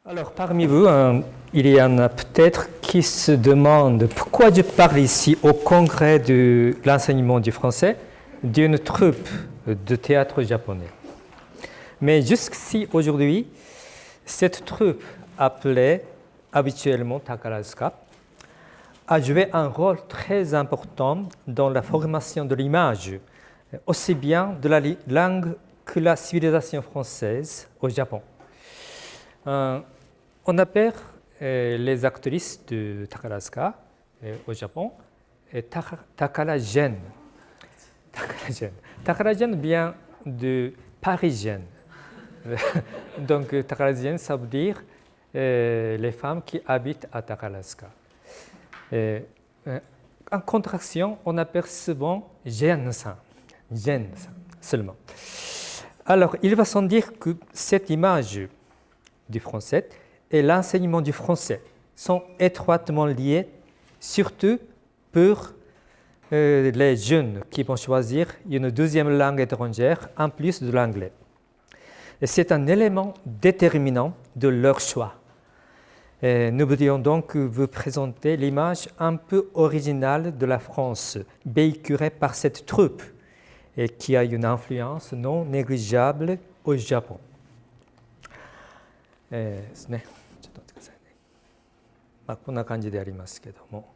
Alors, parmi vous, il y en a peut-être qui se demandent pourquoi je parle ici au congrès de l'enseignement du français d'une troupe de théâtre japonais. Mais jusqu'ici, aujourd'hui, cette troupe, appelée habituellement Takarazuka, a joué un rôle très important dans la formation de l'image, aussi bien de la langue que la civilisation française au Japon. On appelle les actrices de Takarazuka au Japon Takara-gen. Takara-gen vient de parisienne. Donc Takara-gen, ça veut dire les femmes qui habitent à Takarazuka. En contraction, on appelle souvent gen-san seulement. Alors, il va sans dire que cette image du français et l'enseignement du français sont étroitement liés, surtout pour les jeunes qui vont choisir une deuxième langue étrangère en plus de l'anglais. Et c'est un élément déterminant de leur choix. Et nous voudrions donc vous présenter l'image un peu originale de la France, véhiculée par cette troupe, et qui a une influence non négligeable au Japon. ですね、ちょっと待ってくださいね。こんな感じでありますけども、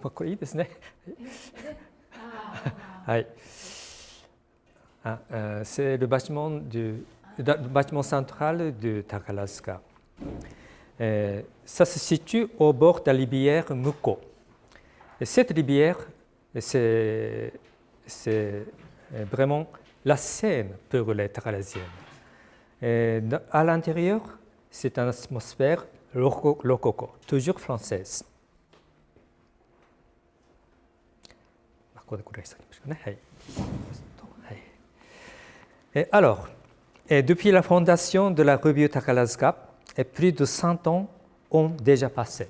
これいいですね。はい。C'est le bâtiment central de Takarazuka. Ça se situe au bord de la rivière Muko. Et cette rivière, c'est vraiment la scène pour les Takarazukiennes. À l'intérieur, c'est une atmosphère rococo, toujours française. Alors, depuis la fondation de la revue Takarazuka, plus de 100 ans ont déjà passé.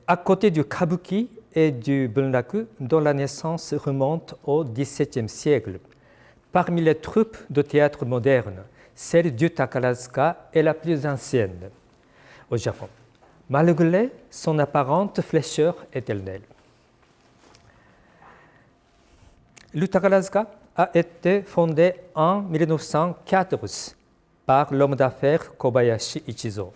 À côté du kabuki et du bunraku, dont la naissance remonte au XVIIe siècle, parmi les troupes de théâtre moderne, celle du Takarazuka est la plus ancienne au Japon, malgré son apparente fraîcheur éternelle. Le Takarazuka a été fondé en 1914 par l'homme d'affaires Kobayashi Ichizo.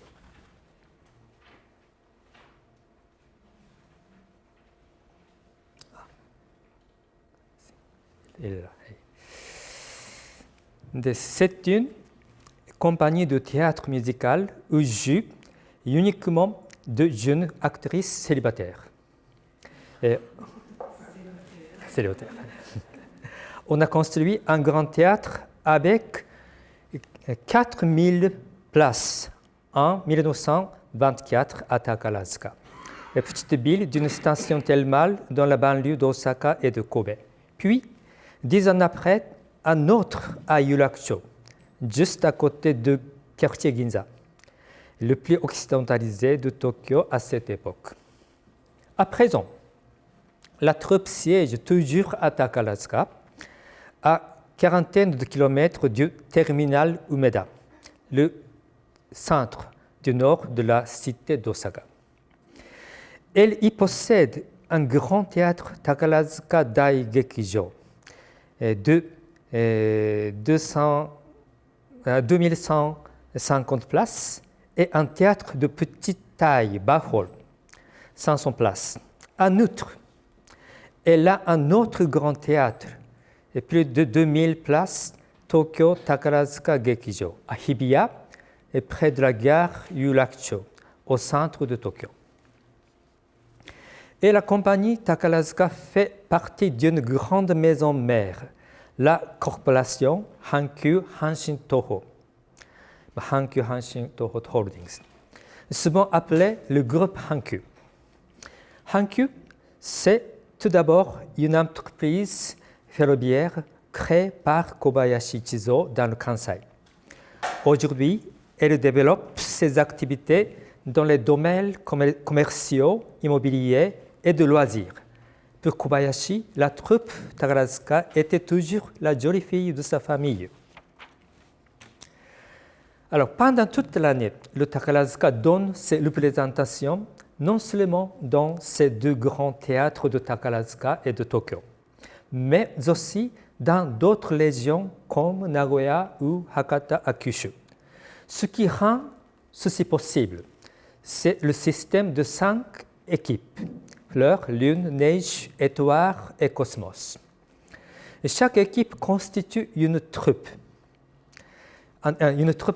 C'est une compagnie de théâtre musical où jouent uniquement de jeunes actrices célibataires. Célibataires. On a construit un grand théâtre avec 4000 places en 1924 à Takarazuka, la petite ville d'une station thermale dans la banlieue d'Osaka et de Kobe. Puis, 10 ans après, un autre à Yurakucho, juste à côté de quartier Ginza, le plus occidentalisé de Tokyo à cette époque. À présent, la troupe siège toujours à Takarazuka, à quarantaine de kilomètres du terminal Umeda, le centre du nord de la cité d'Osaka. Elle y possède un grand théâtre Takarazuka Dai Gekijo de 2150 places et un théâtre de petite taille, Bahol, 500 places. En outre, elle a un autre grand théâtre et plus de 2000 places, Tokyo Takarazuka Gekijo, à Hibiya, et près de la gare Yurakucho, au centre de Tokyo. Et la compagnie Takarazuka fait partie d'une grande maison mère, la corporation Hankyu Hanshin Toho, Hankyu Hanshin Toho Holdings, souvent appelé le groupe Hankyu. Hankyu, c'est tout d'abord une entreprise ferroviaire créée par Kobayashi Ichizo dans le Kansai. Aujourd'hui, elle développe ses activités dans les domaines commerciaux, immobiliers et de loisirs. Pour Kobayashi, la troupe Takarazuka était toujours la jolie fille de sa famille. Alors, pendant toute l'année, le Takarazuka donne ses représentations non seulement dans ces deux grands théâtres de Takarazuka et de Tokyo, mais aussi dans d'autres régions comme Nagoya ou Hakata à Kyushu. Ce qui rend ceci possible, c'est le système de 5 équipes, Fleur, Lune, Neige, Étoile et Cosmos. Et chaque équipe constitue une troupe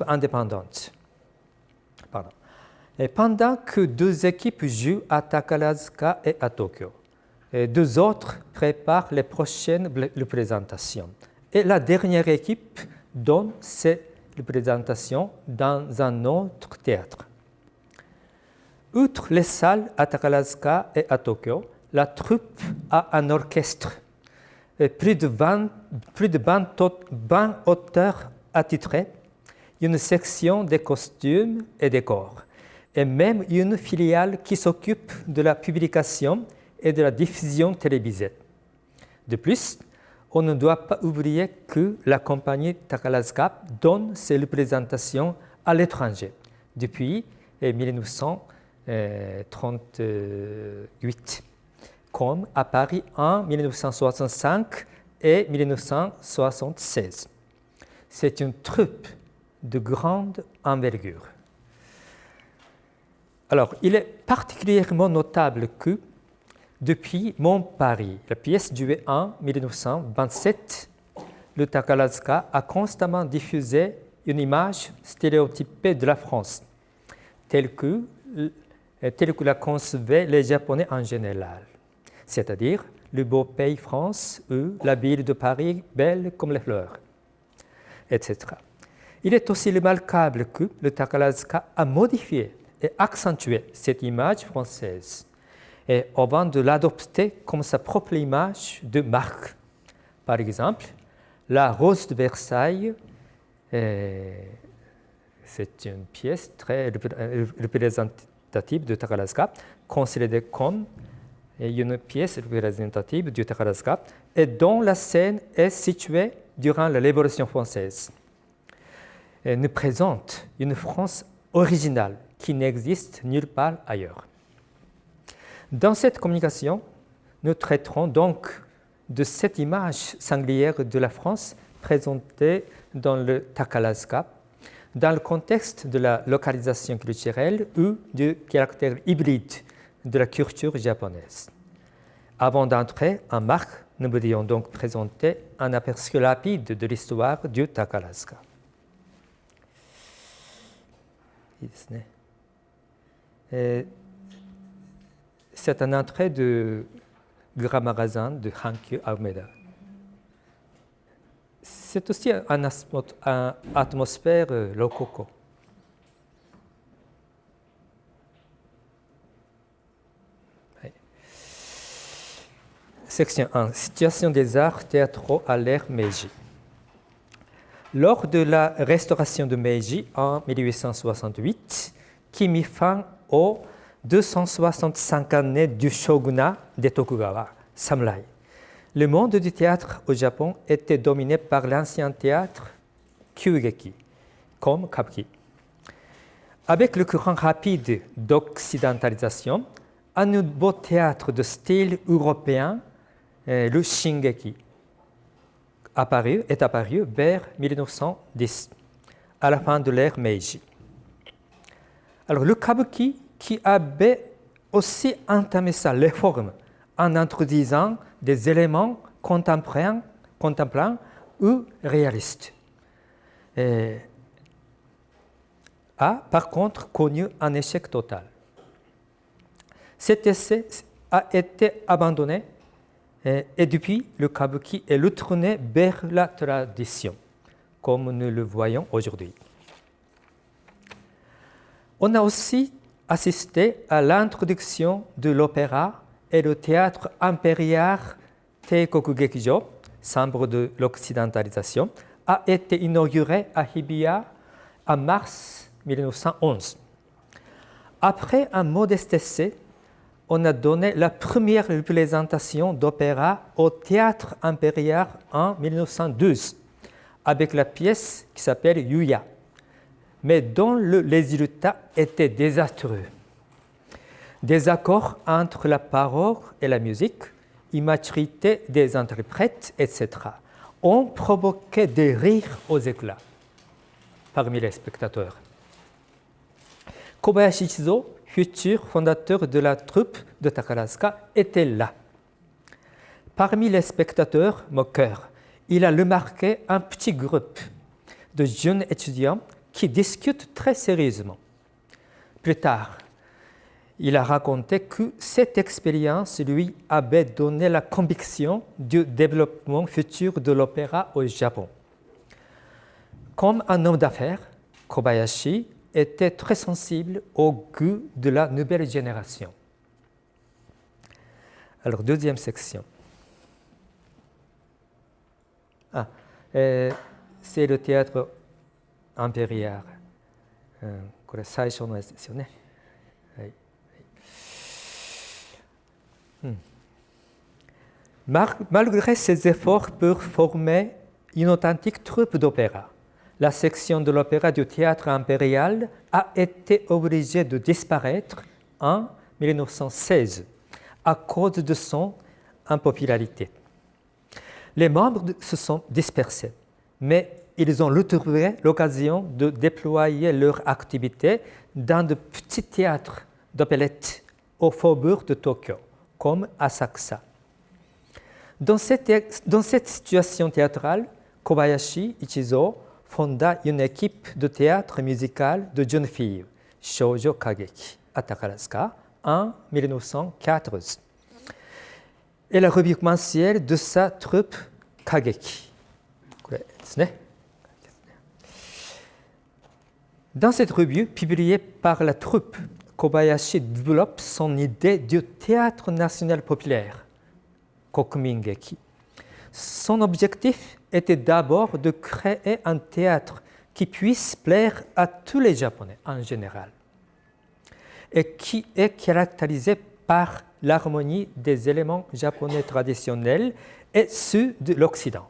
indépendante. Et pendant que 2 équipes jouent à Takarazuka et à Tokyo, et 2 autres préparent les prochaines représentations. Et la dernière équipe donne ses représentations dans un autre théâtre. Outre les salles à Takarazuka et à Tokyo, la troupe a un orchestre, et plus de 20 auteurs attitrés, une section des costumes et des corps, et même une filiale qui s'occupe de la publication et de la diffusion télévisée. De plus, on ne doit pas oublier que la compagnie Takarazuka donne ses représentations à l'étranger depuis 1938, comme à Paris en 1965 et 1976. C'est une troupe de grande envergure. Alors, il est particulièrement notable que depuis Mon Paris, la pièce jouée en 1927, le Takarazuka a constamment diffusé une image stéréotypée de la France, telle que la concevaient les Japonais en général, c'est-à-dire le beau pays France ou la ville de Paris belle comme les fleurs, etc. Il est aussi remarquable que le Takarazuka a modifié et accentué cette image française, et avant de l'adopter comme sa propre image de marque. Par exemple, la Rose de Versailles, c'est une pièce très représentative de Takarazuka, considérée comme une pièce représentative du Takarazuka, et dont la scène est située durant la Révolution française. Elle nous présente une France originale qui n'existe nulle part ailleurs. Dans cette communication, nous traiterons donc de cette image singulière de la France présentée dans le Takarazuka, dans le contexte de la localisation culturelle ou du caractère hybride de la culture japonaise. Avant d'entrer en marque, nous voudrions donc présenter un aperçu rapide de l'histoire du Takarazuka. C'est un entrée de grand magasin de Hankyu à Umeda. C'est aussi une atmosphère rococo. Section 1. Situation des arts théâtraux à l'ère Meiji. Lors de la restauration de Meiji en 1868, qui mit fin aux 265 années du shogunat de Tokugawa, samouraï, le monde du théâtre au Japon était dominé par l'ancien théâtre Kyūgeki, comme Kabuki. Avec le courant rapide d'occidentalisation, un nouveau théâtre de style européen, le Shingeki, est apparu vers 1910, à la fin de l'ère Meiji. Alors, le Kabuki, qui avait aussi entamé sa réforme en introduisant des éléments contemporains ou réalistes, a par contre connu un échec total. Cet essai a été abandonné et depuis, le Kabuki est retourné vers la tradition, comme nous le voyons aujourd'hui. On a aussi assisté à l'introduction de l'opéra et le théâtre impérial Teikoku Gekijo, symbole de l'occidentalisation, a été inauguré à Hibiya en mars 1911. Après un modeste essai, on a donné la première représentation d'opéra au théâtre impérial en 1912, avec la pièce qui s'appelle Yuya, mais dont le résultat était désastreux. Désaccord entre la parole et la musique, immaturité des interprètes, etc., ont provoqué des rires aux éclats parmi les spectateurs. Kobayashi Ichizo, futur fondateur de la troupe de Takarazuka, était là. Parmi les spectateurs moqueurs, il a remarqué un petit groupe de jeunes étudiants qui discutent très sérieusement. Plus tard, il a raconté que cette expérience lui avait donné la conviction du développement futur de l'opéra au Japon. Comme un homme d'affaires, Kobayashi était très sensible au goût de la nouvelle génération. Alors, deuxième section. C'est le théâtre impérial. これ最初のやつですよね。Malgré ses efforts pour former une authentique troupe d'opéra, la section de l'opéra du théâtre impérial a été obligée de disparaître en 1916 à cause de son impopularité. Les membres se sont dispersés, mais ils ont retrouvé l'occasion de déployer leur activité dans de petits théâtres d'opérette au faubourg de Tokyo, comme Asakusa. Dans cette situation théâtrale, Kobayashi Ichizo fonda une équipe de théâtre musical de jeunes filles, Shoujo Kageki, à Takarazuka, en 1914. Et la rubrique mensuelle de sa troupe Kageki. Dans cette revue publiée par la troupe, Kobayashi développe son idée du théâtre national populaire, Kokumingeki. Son objectif était d'abord de créer un théâtre qui puisse plaire à tous les Japonais en général et qui est caractérisé par l'harmonie des éléments japonais traditionnels et ceux de l'Occident.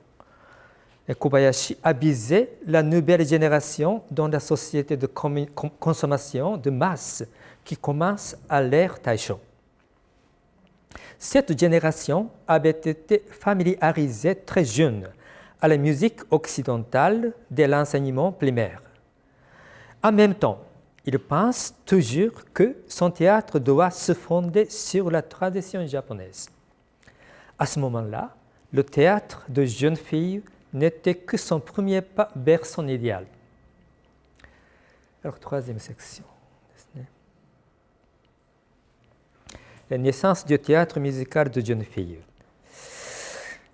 Et Kobayashi a visé la nouvelle génération dans la société de consommation de masse qui commence à l'ère Taisho. Cette génération avait été familiarisée très jeune à la musique occidentale de l'enseignement primaire. En même temps, il pense toujours que son théâtre doit se fonder sur la tradition japonaise. À ce moment-là, le théâtre de jeunes filles n'était que son premier pas vers son idéal. Alors, troisième section. La naissance du théâtre musical de jeunes filles.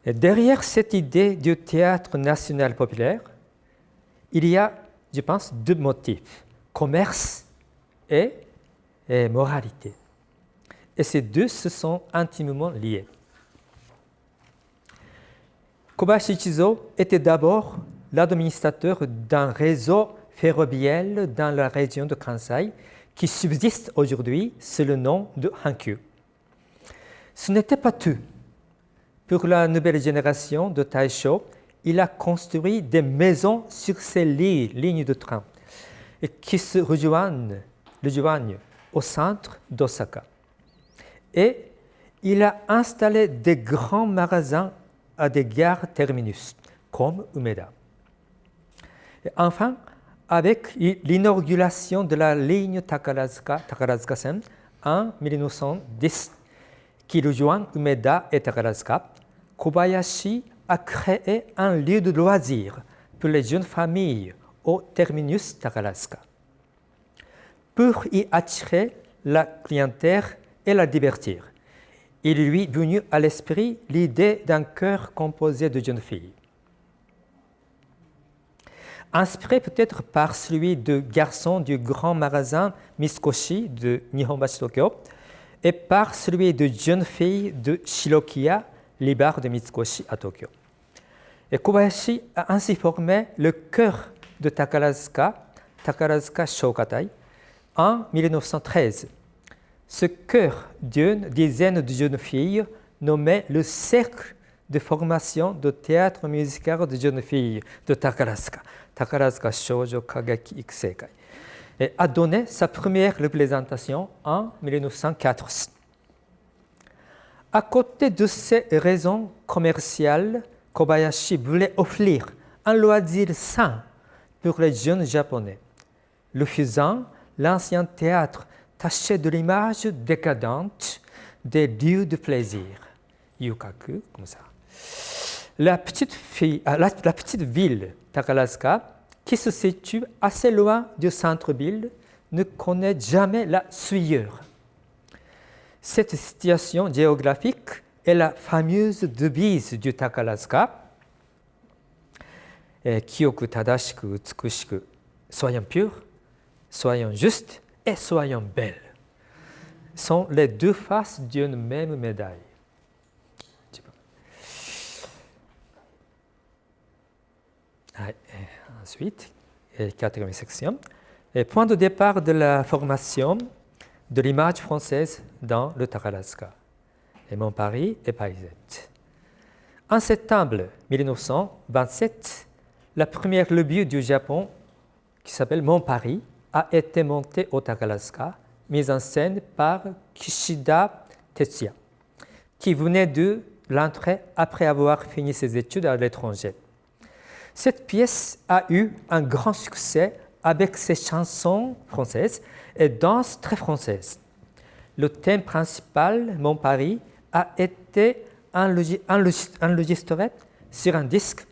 Et derrière cette idée du théâtre national populaire, il y a, je pense, deux motifs, commerce et moralité. Et ces deux se sont intimement liés. Kobayashi Ichizo était d'abord l'administrateur d'un réseau ferroviaire dans la région de Kansai qui subsiste aujourd'hui sous le nom de Hankyu. Ce n'était pas tout. Pour la nouvelle génération de Taisho, il a construit des maisons sur ces lignes de train qui se rejoignent au centre d'Osaka. Et il a installé des grands magasins à des gares terminus, comme Umeda. Et enfin, avec l'inauguration de la ligne Takarazuka-sen en 1910, qui rejoint Umeda et Takarazuka, Kobayashi a créé un lieu de loisirs pour les jeunes familles au terminus Takarazuka. Pour y attirer la clientèle et la divertir, il lui est venu à l'esprit l'idée d'un chœur composé de jeunes filles. Inspiré peut-être par celui de garçons du grand magasin Mitsukoshi de Nihonbashi Tokyo et par celui de jeunes filles de Shirokiya, les bars de Mitsukoshi à Tokyo. Et Kobayashi a ainsi formé le chœur de Takarazuka Shoukatai, en 1913. Ce chœur d'une dizaine de jeunes filles nommé le Cercle de formation de théâtre musical de jeunes filles de Takarazuka. Takarazuka Shoujo Kageki Ikusekai, et a donné sa première représentation en 1904. À côté de ces raisons commerciales, Kobayashi voulait offrir un loisir sain pour les jeunes japonais, refusant l'ancien théâtre taché de l'image décadente des lieux de plaisir. Yukaku, comme ça. La petite ville Takarazuka, qui se situe assez loin du centre-ville, ne connaît jamais la sueur. Cette situation géographique est la fameuse devise du Takarazuka. Kyoku tadashiku utsukushiku, soyons purs, soyons justes et soyons belles, sont les deux faces d'une même médaille. Ensuite, quatrième section, point de départ de la formation de l'image française dans le Takarazuka, Mon Paris et Parisette. En septembre 1927, la première revue du Japon, qui s'appelle Mon Paris, a été montée au Takarazuka, mise en scène par Kishida Tetsuya, qui venait de l'entrer après avoir fini ses études à l'étranger. Cette pièce a eu un grand succès avec ses chansons françaises et danses très françaises. Le thème principal, Mon Paris, a été enregistré sur un disque.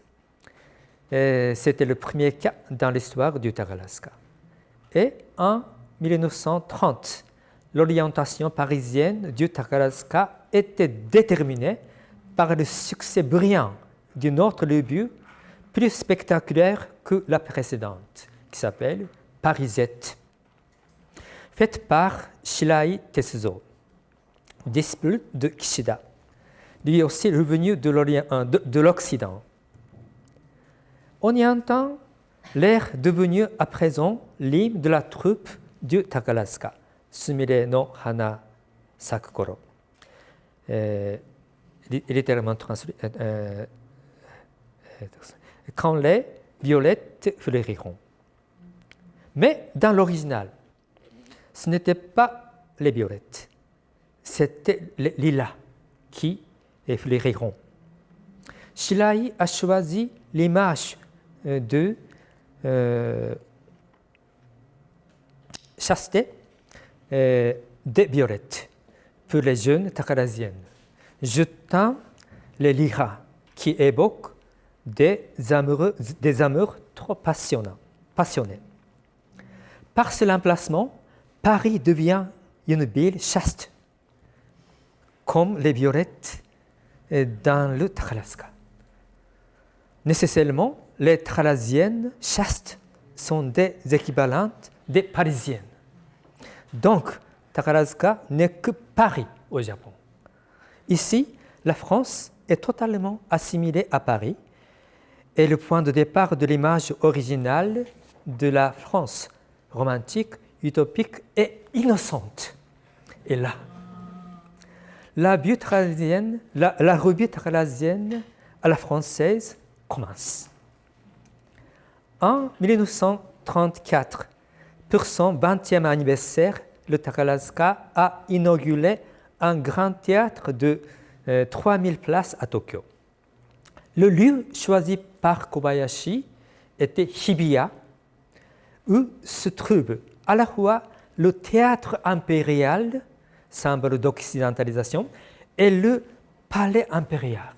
C'était le premier cas dans l'histoire du Takarazuka. Et en 1930, l'orientation parisienne du Takarazuka était déterminée par le succès brillant d'une autre revue plus spectaculaire que la précédente, qui s'appelle Parisette, faite par Shirai Tetsuzo, disciple de Kishida, lui aussi revenu de l'Occident. On y entend l'air devenu à présent l'hymne de la troupe du Takarazuka, Sumire no Hana Sakukoro, littéralement traduit. Quand les violettes fleuriront. Mais dans l'original, ce n'était pas les violettes, c'était les lilas qui fleuriront. Shirai a choisi l'image de chasteté des violettes pour les jeunes takaraziennes, jetant les lilas qui évoquent des amours trop passionnés. Par ce remplacement, Paris devient une ville chaste, comme les violettes dans le Takarazuka. Nécessairement, les Takaraziennes chastes sont des équivalentes des Parisiennes. Donc, Takarazuka n'est que Paris au Japon. Ici, la France est totalement assimilée à Paris, et le point de départ de l'image originale de la France romantique, utopique et innocente est là. La revue takarazienne à la française commence. En 1934, pour son 20e anniversaire, le Takarazuka a inauguré un grand théâtre de 3000 places à Tokyo. Le lieu choisi par Kobayashi était Hibiya, où se trouve à la fois le théâtre impérial, symbole d'occidentalisation, et le palais impérial,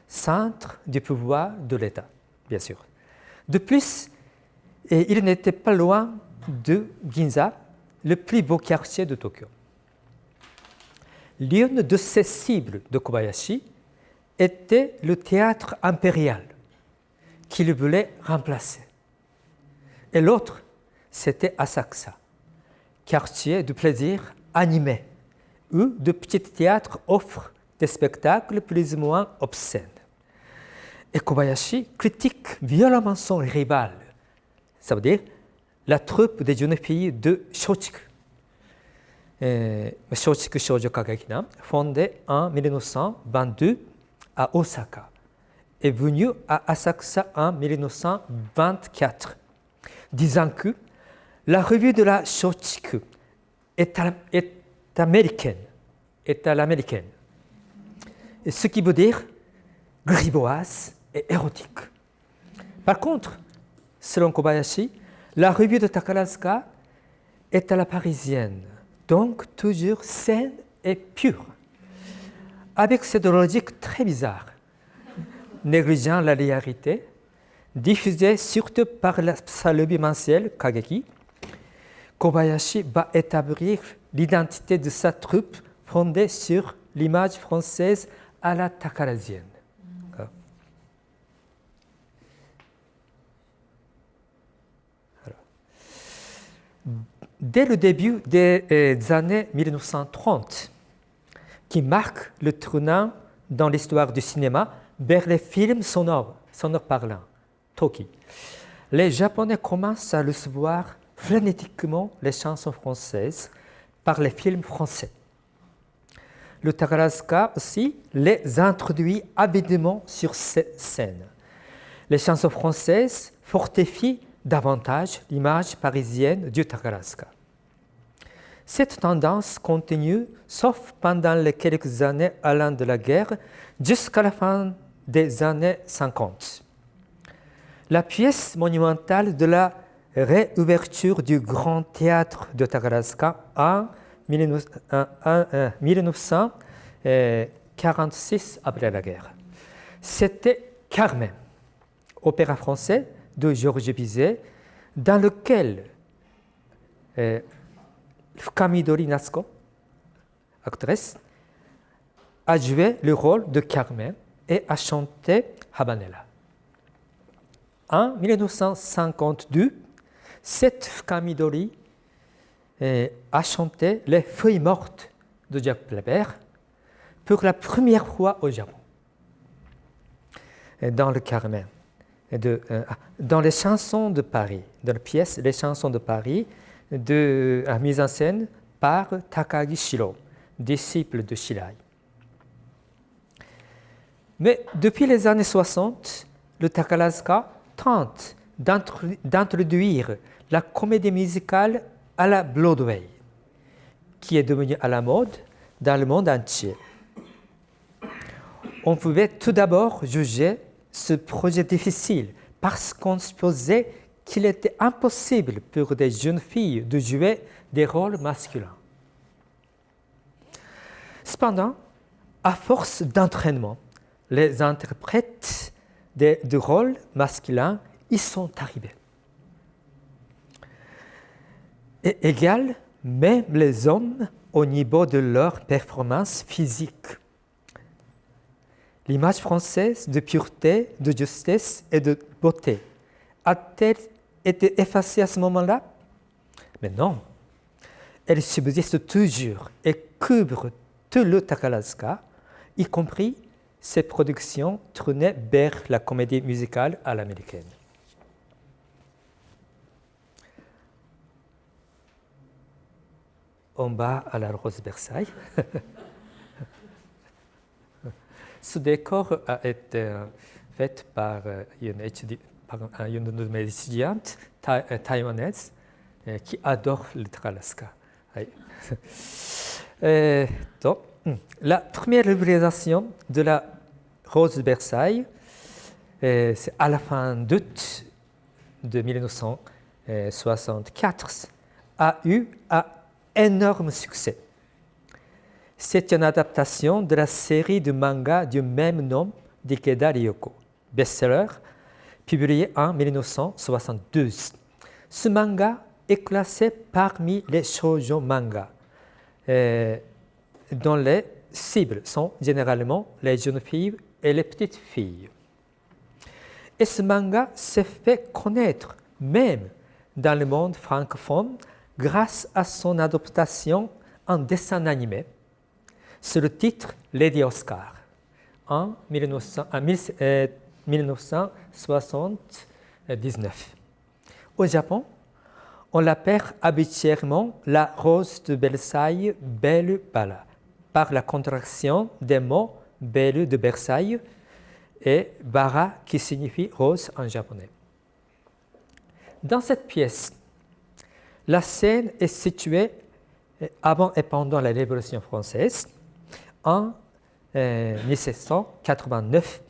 centre du pouvoir de l'État, bien sûr. De plus, il n'était pas loin de Ginza, le plus beau quartier de Tokyo. L'une de ces cibles de Kobayashi était le théâtre impérial, qu'il voulait remplacer. Et l'autre, c'était Asakusa, quartier de plaisir animé, où de petits théâtres offrent des spectacles plus ou moins obscènes. Et Kobayashi critique violemment son rival, ça veut dire la troupe des jeunes filles de Shochiku, Shoujo Kageki, fondée en 1922 à Osaka est venu à Asakusa en 1924, disant que la revue de la Shochiku est à l'américaine, ce qui veut dire grivoise et érotique. Par contre, selon Kobayashi, la revue de Takarazuka est à la parisienne, donc toujours saine et pure, avec cette logique très bizarre, négligeant la réalité, diffusée surtout par sa revue mensuelle Kageki. Kobayashi va établir l'identité de sa troupe fondée sur l'image française à la takarazienne. Dès le début des années 1930, qui marque le tournant dans l'histoire du cinéma vers les films sonores parlants, Toki, les Japonais commencent à recevoir frénétiquement les chansons françaises par les films français. Le Takarazuka aussi les introduit avidement sur cette scène. Les chansons françaises fortifient davantage l'image parisienne du Takarazuka. Cette tendance continue, sauf pendant les quelques années allant de la guerre, jusqu'à la fin des années 50. La pièce monumentale de la réouverture du Grand Théâtre de Takarazuka en 1946 après la guerre. C'était Carmen, opéra français de Georges Bizet, dans lequel Fukamidori Natsuko, actrice, a joué le rôle de Carmen et a chanté Habanera. En 1952, cette Fukamidori a chanté Les Feuilles mortes de Jacques Prévert pour la première fois au Japon. Dans le Carmen, dans les chansons de Paris, dans la pièce Les chansons de Paris, mise en scène par Takagi Shiro, disciple de Shirai. Mais depuis les années 60, le Takarazuka tente d'introduire la comédie musicale à la Broadway, qui est devenue à la mode dans le monde entier. On pouvait tout d'abord juger ce projet difficile parce qu'on supposait qu'il était impossible pour des jeunes filles de jouer des rôles masculins. Cependant, à force d'entraînement, les interprètes de rôles masculins y sont arrivés. Et égal même les hommes au niveau de leur performance physique. L'image française de pureté, de justesse et de beauté a-t-elle été effacée à ce moment-là? Mais non, elle subsiste toujours et couvre tout le Takarazuka, y compris ses productions tournées vers la comédie musicale à l'américaine. On va à la Rose Versailles. Ce décor a été fait par une de mes étudiantes taïwanaises qui adore le Takarazuka. Donc, la première réalisation de la Rose de Versailles, c'est à la fin d'août de 1964, a eu un énorme succès. C'est une adaptation de la série de manga du même nom d'Ikeda Ryoko, best-seller, publié en 1972. Ce manga est classé parmi les shoujo manga, dont les cibles sont généralement les jeunes filles et les petites filles. Et ce manga s'est fait connaître même dans le monde francophone grâce à son adaptation en dessin animé sur le titre Lady Oscar en 1979. Au Japon, on l'appelle habituellement la Rose de Versailles Belle Bala, par la contraction des mots Belle de Versailles et bara qui signifie rose en japonais. Dans cette pièce, la scène est située avant et pendant la Révolution française, en 1789.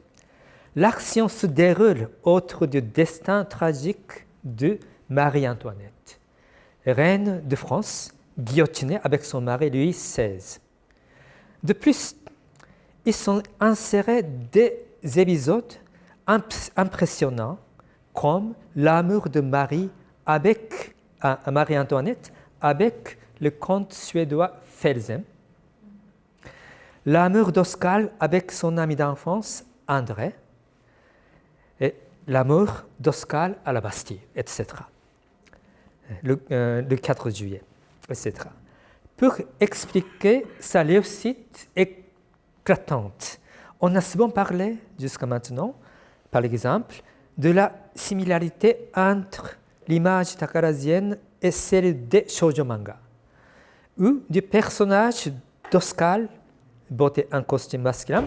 L'action se déroule autour du destin tragique de Marie-Antoinette, reine de France, guillotinée avec son mari Louis XVI. De plus, ils sont insérés des épisodes impressionnants comme l'amour de Marie-Antoinette avec le comte suédois Felsen, l'amour d'Oscar avec son ami d'enfance André, et l'amour d'Oscar à la Bastille, etc. Le 4 juillet, etc. Pour expliquer sa réussite éclatante, on a souvent parlé jusqu'à maintenant, par exemple, de la similarité entre l'image takarasienne et celle des shoujo manga, ou du personnage d'Oscar, beauté en costume masculin,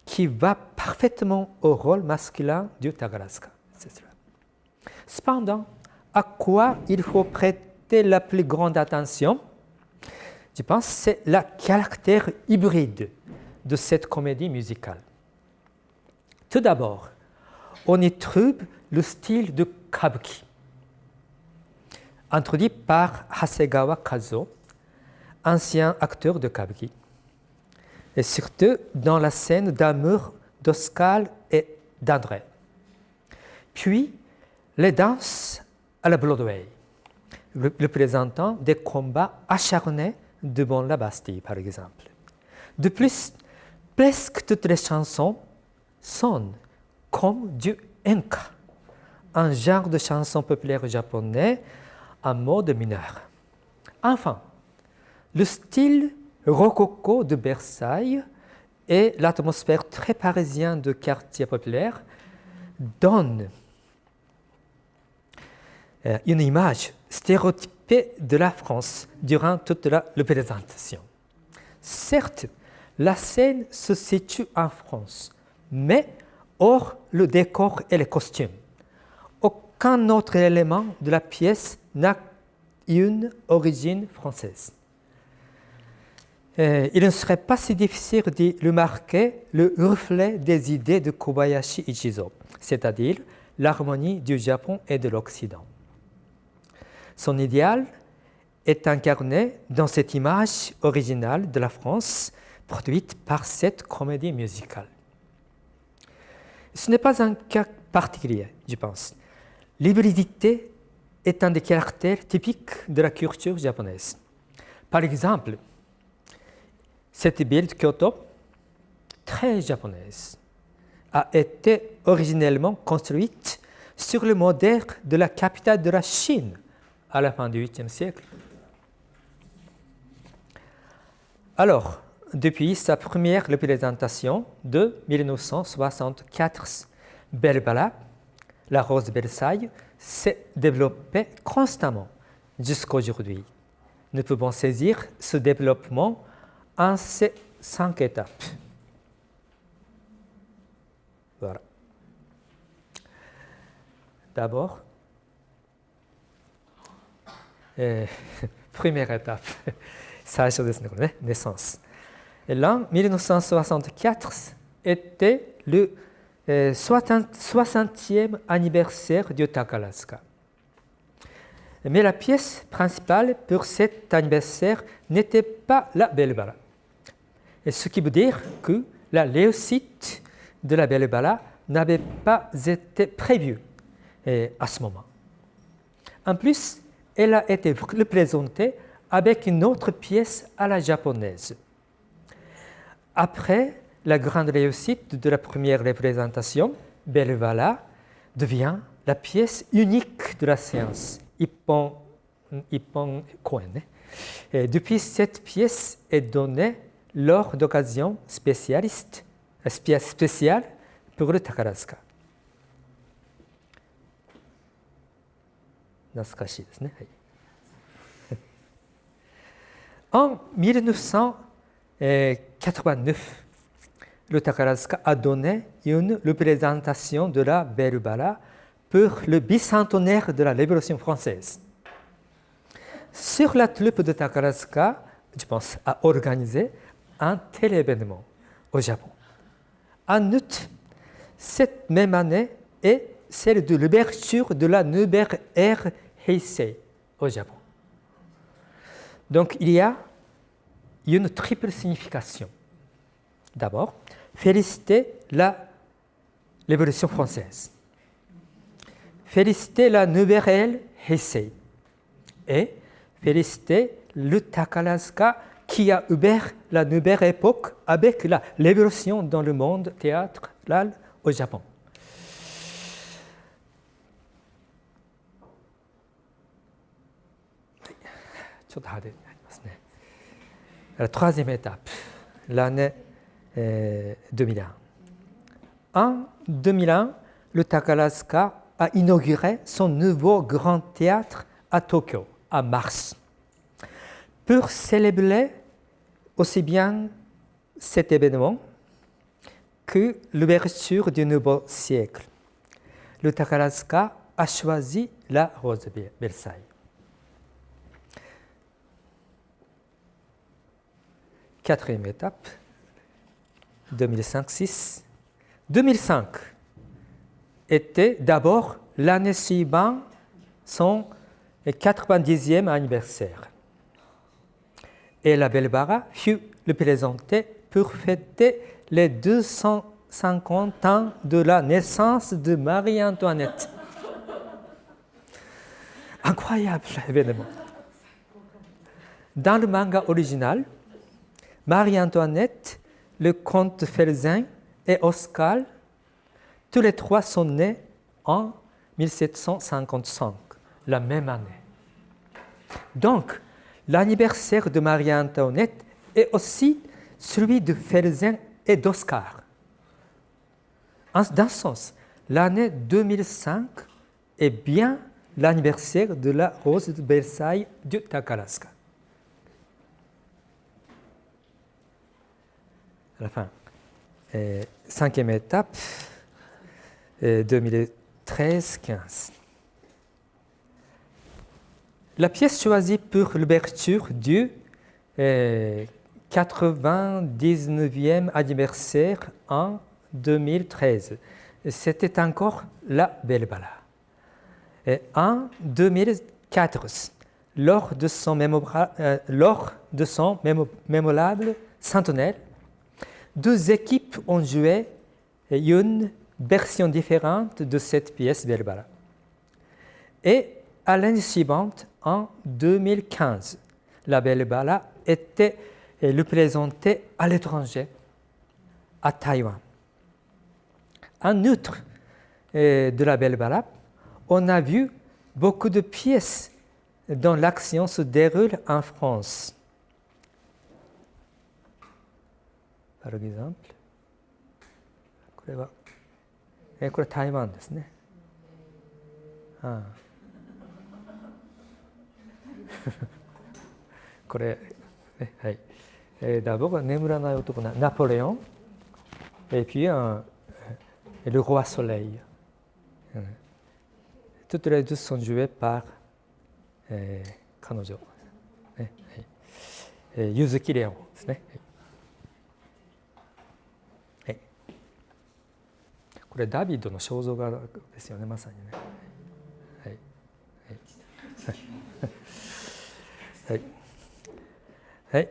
qui va parfaitement au rôle masculin du Takarazuka, etc. Cependant, à quoi il faut prêter la plus grande attention, je pense, c'est le caractère hybride de cette comédie musicale. Tout d'abord, on y trouve le style de kabuki, introduit par Hasegawa Kazuo, ancien acteur de kabuki, et surtout dans la scène d'amour d'Oscar et d'André. Puis, les danses à la Broadway, représentant des combats acharnés devant la Bastille, par exemple. De plus, presque toutes les chansons sonnent comme du enka, un genre de chanson populaire japonais en mode mineur. Enfin, le style rococo de Versailles et l'atmosphère très parisienne de quartier populaire donnent une image stéréotypée de la France durant toute la représentation. Certes, la scène se situe en France, mais hors le décor et les costumes. Aucun autre élément de la pièce n'a une origine française. Il ne serait pas si difficile de remarquer le reflet des idées de Kobayashi Ichizo, c'est-à-dire l'harmonie du Japon et de l'Occident. Son idéal est incarné dans cette image originale de la France produite par cette comédie musicale. Ce n'est pas un cas particulier, je pense. L'hybridité est un des caractères typiques de la culture japonaise. Par exemple, cette ville de Kyoto, très japonaise, a été originellement construite sur le modèle de la capitale de la Chine à la fin du 8e siècle. Alors, depuis sa première représentation de 1964, Belle Bala, la Rose de Versailles, s'est développée constamment jusqu'à aujourd'hui. Nous pouvons saisir ce développement en ces 5 étapes. Voilà. D'abord, première étape, 最初ですね、これね、naissance. Et l'an 1964 était le 60e anniversaire du Takarazuka. Mais la pièce principale pour cet anniversaire n'était pas la Belle Bala. Et ce qui veut dire que la réussite de la Belle Bala n'avait pas été prévue à ce moment. En plus, elle a été représentée avec une autre pièce à la japonaise. Après la grande réussite de la première représentation, Belle Bala devient la pièce unique de la séance, Ippon Koen. Depuis, cette pièce est donnée lors d'occasions spéciales pour le Takarazuka. 懐かしいですね。En 1989, le Takarazuka a donné une représentation de la Belle Bala pour le bicentenaire de la Révolution française. Sur la troupe de Takarazuka, je pense, a organisé un tel événement au Japon. En août, cette même année est celle de l'ouverture de la nouvelle ère Heisei au Japon. Donc, il y a une triple signification. D'abord, féliciter la Révolution française, féliciter la nouvelle ère Heisei et féliciter le Takarazuka qui a ouvert la nouvelle époque avec la révolution dans le monde théâtral au Japon. La troisième étape, l'année 2001. En 2001, le Takarazuka a inauguré son nouveau grand théâtre à Tokyo, en mars. Pour célébrer aussi bien cet événement que l'ouverture du nouveau siècle, le Takarazuka a choisi la Rose de Versailles. Quatrième étape, 2005-6. 2005 était d'abord l'année suivante son 90e anniversaire. Et la Belle Bala fut représentée pour fêter les 250 ans de la naissance de Marie-Antoinette. Incroyable événement. Dans le manga original, Marie-Antoinette, le comte Felzin et Oscar, tous les trois sont nés en 1755, la même année. Donc, l'anniversaire de Marie-Antoinette est aussi celui de Felzin et d'Oscar. Dans ce sens, l'année 2005 est bien l'anniversaire de la Rose de Versailles du Takarazuka. À la fin, cinquième étape, 2013-15. La pièce choisie pour l'ouverture du 99e anniversaire en 2013, c'était encore la Belle Bala. Et en 2014, lors de son mémorable centenaire, deux équipes ont joué une version différente de cette pièce Belle Bala. Et à l'année suivante, en 2015, la Belle Bala était représentée à l'étranger, à Taïwan. En outre de la Belle Bala, on a vu beaucoup de pièces dont l'action se déroule en France. Par exemple, これは台湾ですね。これ、はい。D'abord, 眠らない男、Napoléon, et puis le roi Soleil. Toutes les deux sont jouées par 彼女、Yuzuki Léonですね。これダビドの肖像画ですよね、まさにね。はいはいはい。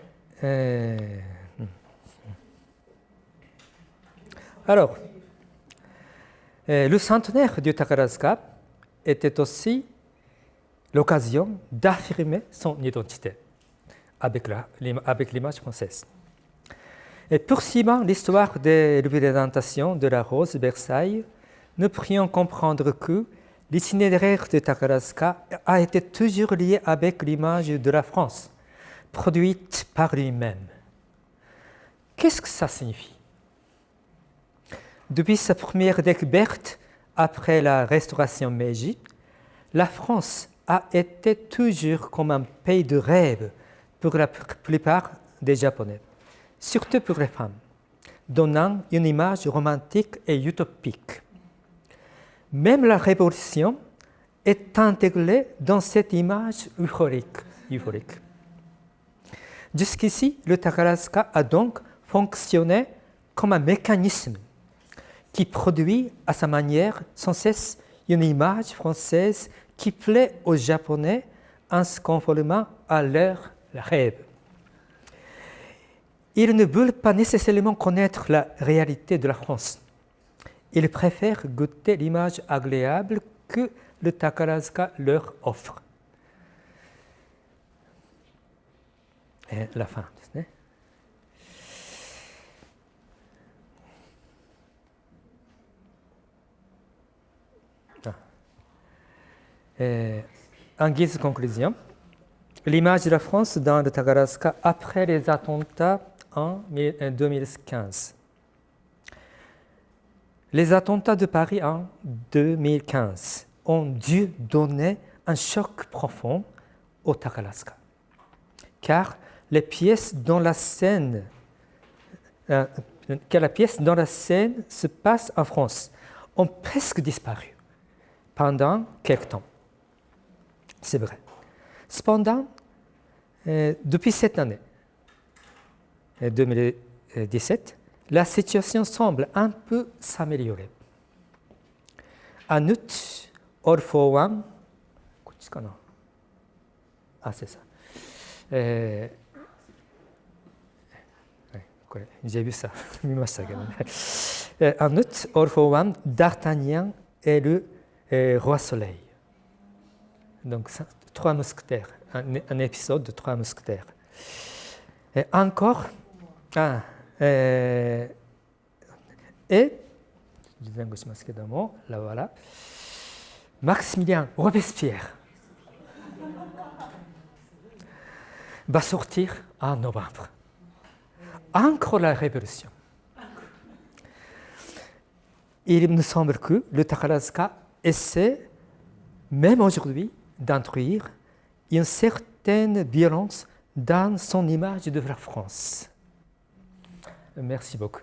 Alors, le centenaire du Takarazuka était aussi l'occasion d'affirmer son identité avec l'image française. Et poursuivant l'histoire des représentations de la Rose de Versailles, nous pourrions comprendre que l'itinéraire de Takarazuka a été toujours lié avec l'image de la France, produite par lui-même. Qu'est-ce que ça signifie? Depuis sa première découverte après la restauration Meiji, la France a été toujours comme un pays de rêve pour la plupart des Japonais, surtout pour les femmes. donnant une image romantique et utopique. Même la révolution est intégrée dans cette image euphorique. Jusqu'ici, le Takarazuka a donc fonctionné comme un mécanisme qui produit à sa manière sans cesse une image française qui plaît aux Japonais en se conformant à leurs rêves. Ils ne veulent pas nécessairement connaître la réalité de la France. Ils préfèrent goûter l'image agréable que le Takarazuka leur offre. Et la fin. En guise de conclusion, l'image de la France dans le Takarazuka après les attentats en 2015. Les attentats de Paris en 2015 ont dû donner un choc profond au Takarazuka, car la pièce dans la scène se passe en France ont presque disparu pendant quelque temps. C'est vrai. Cependant, depuis cette année, 2017, la situation semble un peu s'améliorer. En août, All for One, c'est ça. J'ai vu ça. En août, All for One, D'Artagnan et le Roi Soleil. Donc, Trois Mousquetaires, un épisode de Trois Mousquetaires. Et encore, et là voilà, Maximilien Robespierre va sortir en novembre. Encore la Révolution. Il me semble que le Takarazuka essaie, même aujourd'hui, d'introduire une certaine violence dans son image de la France. Merci beaucoup.